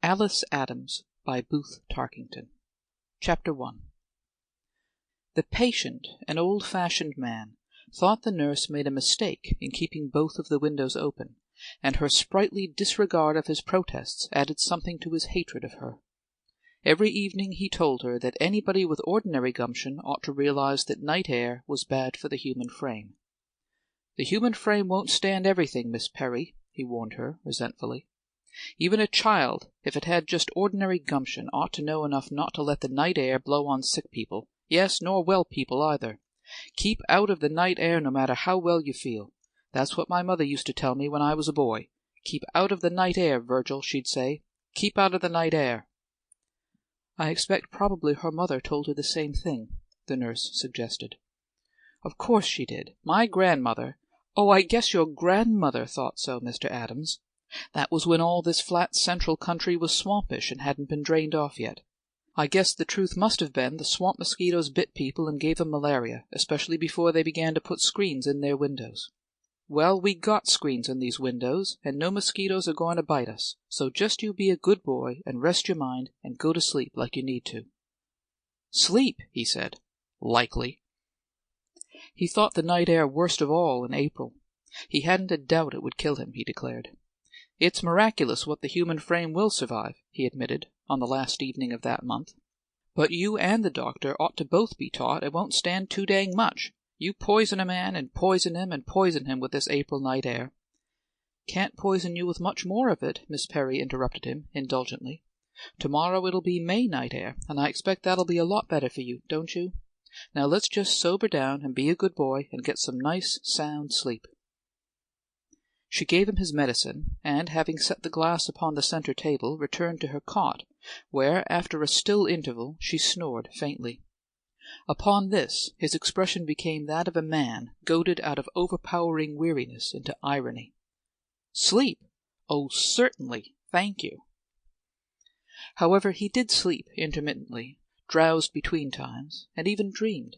Alice Adams by Booth Tarkington. Chapter 1. The patient, an old-fashioned man, thought the nurse made a mistake in keeping both of the windows open, and her sprightly disregard of his protests added something to his hatred of her. Every evening he told her that anybody with ordinary gumption ought to realize that night air was bad for the human frame. "The human frame won't stand everything, Miss Perry," he warned her resentfully. "Even a child, if it had just ordinary gumption, ought to know enough not to let the night air blow on sick people, yes, nor well people either. Keep out of the night air no matter how well you feel. That's what my mother used to tell me when I was a boy. Keep out of the night air, Virgil, she'd say. Keep out of the night air." "I expect probably her mother told her the same thing," the nurse suggested. "Of course she did. My grandmother—" "Oh, I guess your grandmother thought so, Mr. Adams. That was when all this flat central country was swampish and hadn't been drained off yet. I guess the truth must have been the swamp mosquitoes bit people and gave 'em malaria, especially before they began to put screens in their windows. Well, we got screens in these windows, and no mosquitoes are going to bite us, so just you be a good boy and rest your mind and go to sleep like you need to." "Sleep?" he said. "Likely." He thought the night air worst of all in April. He hadn't a doubt it would kill him, he declared. "It's miraculous what the human frame will survive," he admitted, on the last evening of that month. "But you and the doctor ought to both be taught it won't stand too dang much. You poison a man and poison him and poison him with this April night air." "Can't poison you with much more of it," Miss Perry interrupted him indulgently. "Tomorrow it'll be May night air, and I expect that'll be a lot better for you, don't you? Now let's just sober down and be a good boy and get some nice sound sleep." She gave him his medicine, and, having set the glass upon the center table, returned to her cot, where, after a still interval, she snored faintly. Upon this, his expression became that of a man goaded out of overpowering weariness into irony. "Sleep? Oh, certainly, thank you." However, he did sleep intermittently, drowsed between times, and even dreamed.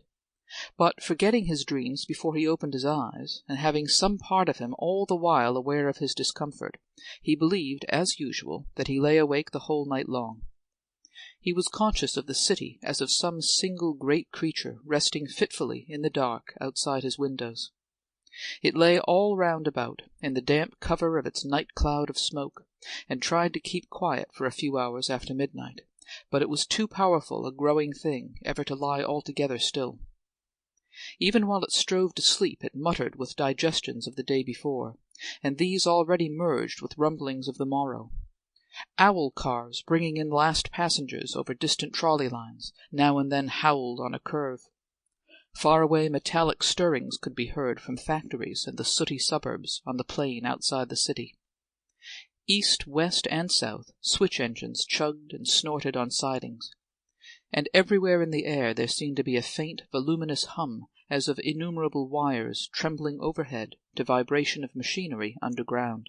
But, forgetting his dreams before he opened his eyes, and having some part of him all the while aware of his discomfort, he believed, as usual, that he lay awake the whole night long. He was conscious of the city as of some single great creature resting fitfully in the dark outside his windows. It lay all round about, in the damp cover of its night cloud of smoke, and tried to keep quiet for a few hours after midnight, but it was too powerful a growing thing ever to lie altogether still. Even while it strove to sleep, it muttered with digestions of the day before, and these already merged with rumblings of the morrow. Owl cars bringing in last passengers over distant trolley lines now and then howled on a curve. Far-away metallic stirrings could be heard from factories and the sooty suburbs on the plain outside the city. East, west, and south, switch engines chugged and snorted on sidings, and everywhere in the air there seemed to be a faint, voluminous hum as of innumerable wires trembling overhead to vibration of machinery underground.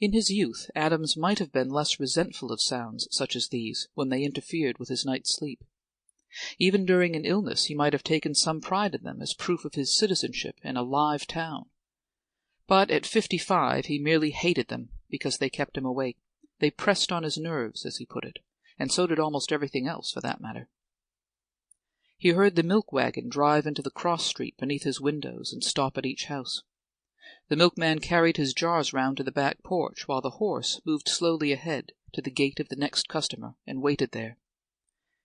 In his youth Adams might have been less resentful of sounds such as these when they interfered with his night's sleep. Even during an illness he might have taken some pride in them as proof of his citizenship in a live town. But at 55 he merely hated them because they kept him awake. They pressed on his nerves, as he put it, and so did almost everything else, for that matter. He heard the milk wagon drive into the cross street beneath his windows and stop at each house. The milkman carried his jars round to the back porch, while the horse moved slowly ahead to the gate of the next customer and waited there.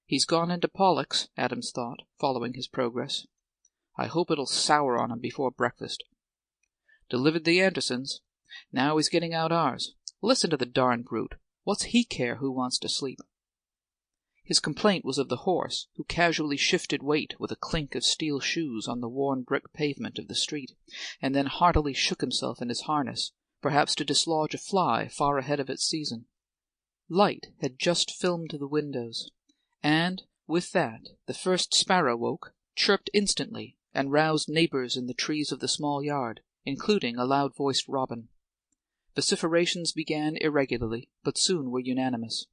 "He's gone into Pollock's," Adams thought, following his progress. "I hope it'll sour on him before breakfast. Delivered the Andersons. Now he's getting out ours. Listen to the darn brute. What's he care who wants to sleep?" His complaint was of the horse, who casually shifted weight with a clink of steel shoes on the worn brick pavement of the street, and then heartily shook himself in his harness, perhaps to dislodge a fly far ahead of its season. Light had just filmed the windows, and, with that, the first sparrow woke, chirped instantly, and roused neighbors in the trees of the small yard, including a loud-voiced robin. Vociferations began irregularly, but soon were unanimous.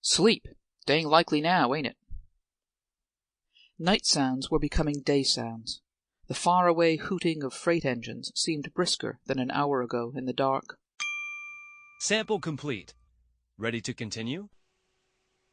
"Sleep! Dang likely now, ain't it?" Night sounds were becoming day sounds. The far-away hooting of freight engines seemed brisker than an hour ago in the dark. Sample complete. Ready to continue?